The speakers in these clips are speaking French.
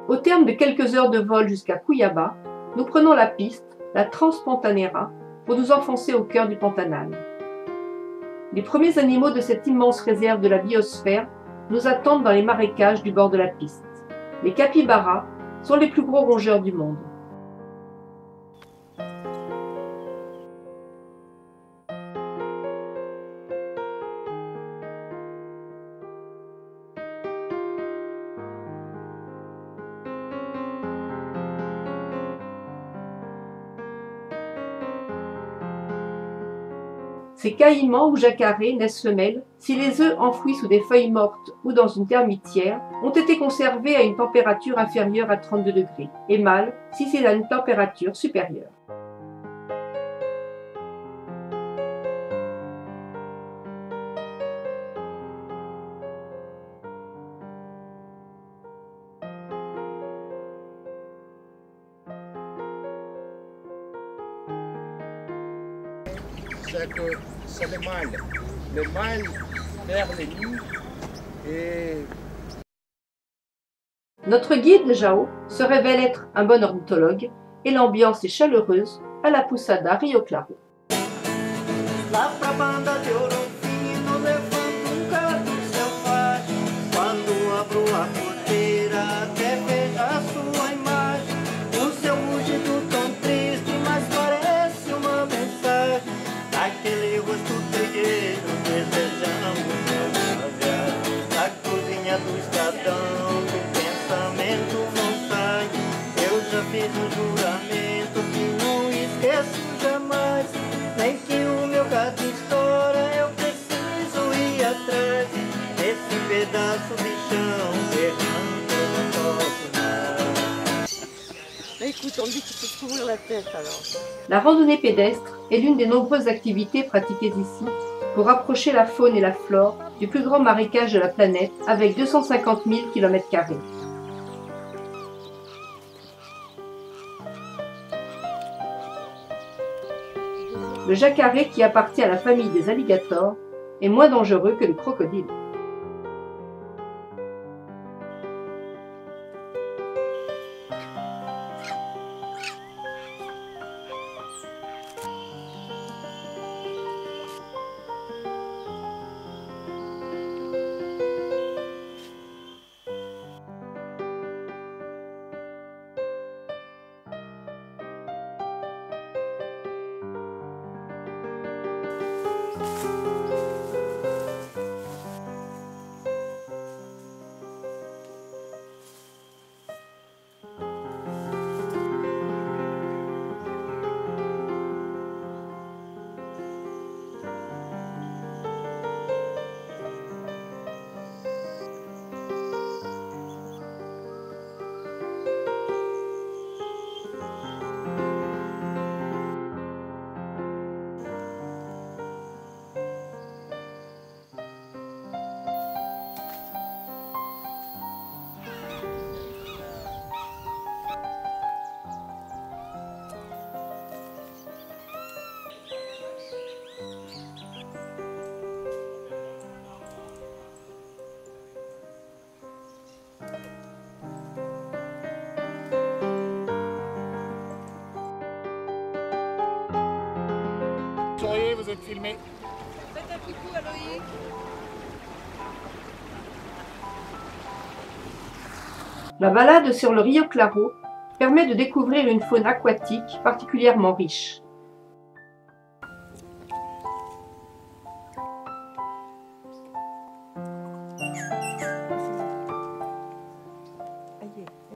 Au terme de quelques heures de vol jusqu'à Cuyaba, nous prenons la piste, la Transpantanera, pour nous enfoncer au cœur du Pantanal. Les premiers animaux de cette immense réserve de la biosphère nous attendent dans les marécages du bord de la piste. Les capybaras sont les plus gros rongeurs du monde. Ces caïmans ou jacarés naissent femelles si les œufs enfouis sous des feuilles mortes ou dans une termitière ont été conservés à une température inférieure à 32 degrés, et mâles si c'est à une température supérieure. C'est le mâle. Le mâle perd les nids et... Notre guide, Jao, se révèle être un bon ornithologue et l'ambiance est chaleureuse à la Pousada Rio Claro. Juramento que não esqueço jamais, nem que o meu gato estoura, eu preciso ir atrás desse pedaço de chão errando no nosso mar. Écoute, on dit qu'il faut se couvrir la tête alors. La randonnée pédestre est l'une des nombreuses activités pratiquées ici pour rapprocher la faune et la flore du plus grand marécage de la planète avec 250 000 km². Le jacaré, qui appartient à la famille des alligators, est moins dangereux que le crocodile. Souriez, vous êtes filmé. Faites un coucou à Loïc. La balade sur le Rio Claro permet de découvrir une faune aquatique particulièrement riche.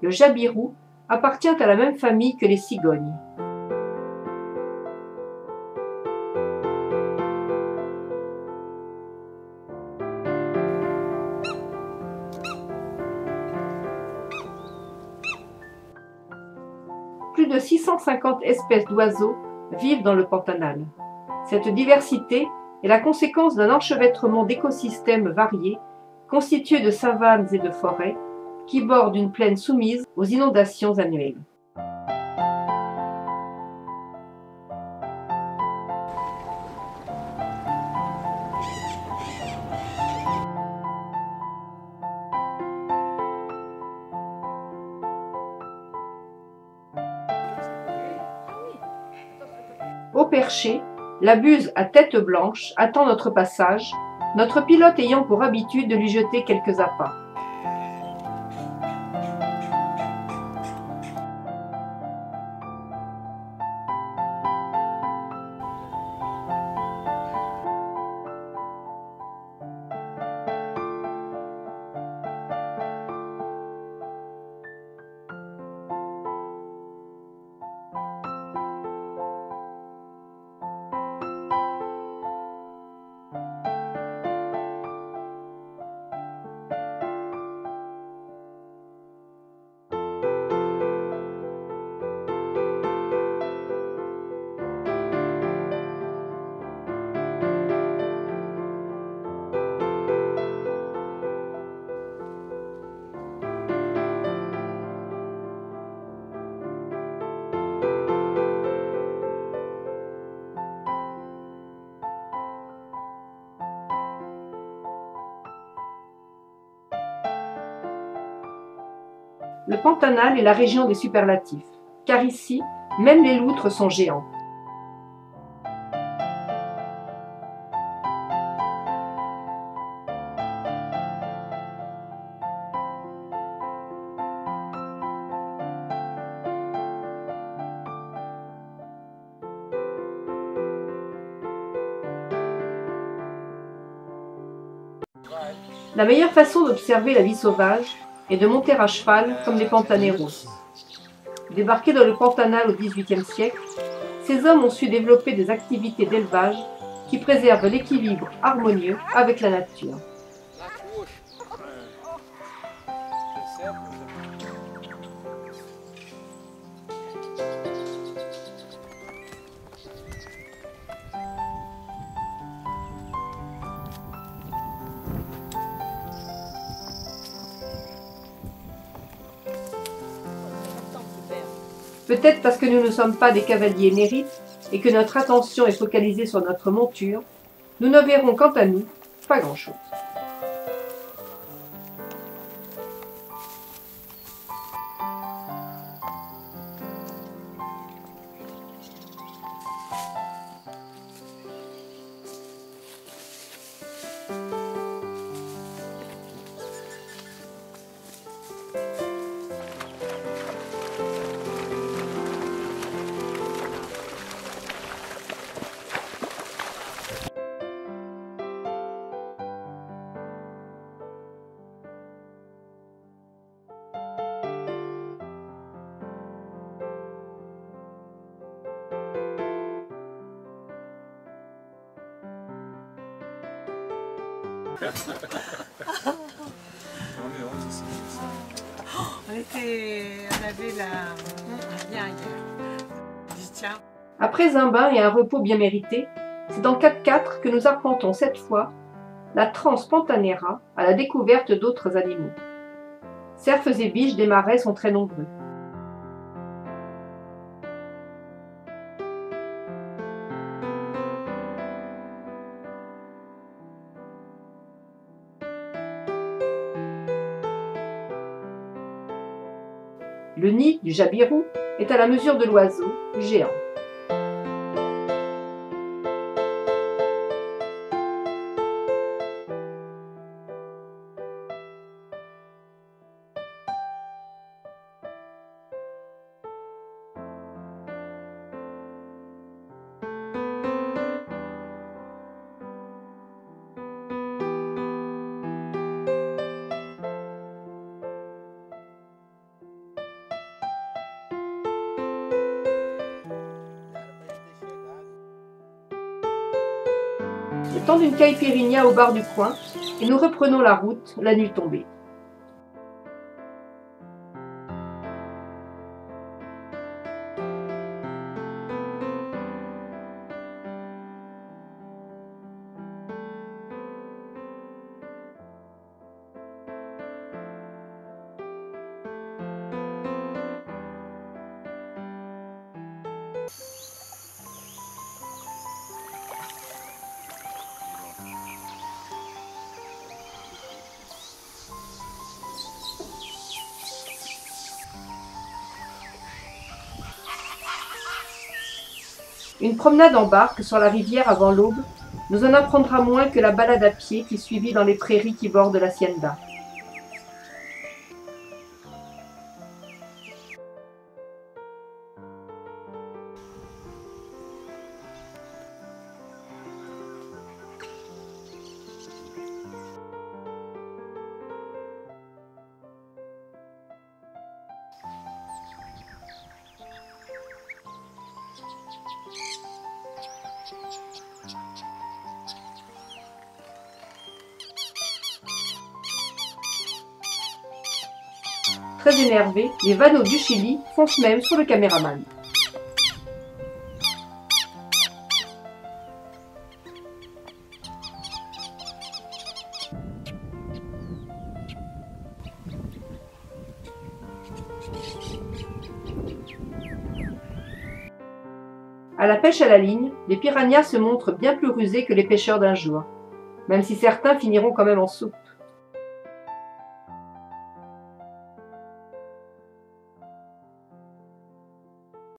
Le jabiru appartient à la même famille que les cigognes. Plus de 650 espèces d'oiseaux vivent dans le Pantanal. Cette diversité est la conséquence d'un enchevêtrement d'écosystèmes variés, constitués de savanes et de forêts, qui bordent une plaine soumise aux inondations annuelles. Au perché, la buse à tête blanche attend notre passage, notre pilote ayant pour habitude de lui jeter quelques appâts. Le Pantanal est la région des superlatifs, car ici, même les loutres sont géantes. La meilleure façon d'observer la vie sauvage est de monter à cheval comme les Pantaneros. Débarqués dans le Pantanal au XVIIIe siècle, ces hommes ont su développer des activités d'élevage qui préservent l'équilibre harmonieux avec la nature. Peut-être parce que nous ne sommes pas des cavaliers émérites et que notre attention est focalisée sur notre monture, nous ne verrons quant à nous pas grand-chose. On avait rien ailleurs. Tiens. Après un bain et un repos bien mérité, c'est dans 4x4 que nous arpentons cette fois la Transpantanera à la découverte d'autres animaux. Cerfs et biches des marais sont très nombreux. Le nid du Jabirou est à la mesure de l'oiseau géant. Le temps d'une caipirinha au bar du coin, et nous reprenons la route la nuit tombée. Une promenade en barque sur la rivière avant l'aube nous en apprendra moins que la balade à pied qui suivit dans les prairies qui bordent l'hacienda. Très énervés, les vanneaux du Chili foncent même sur le caméraman. À la pêche à la ligne, les piranhas se montrent bien plus rusés que les pêcheurs d'un jour, même si certains finiront quand même en soupe.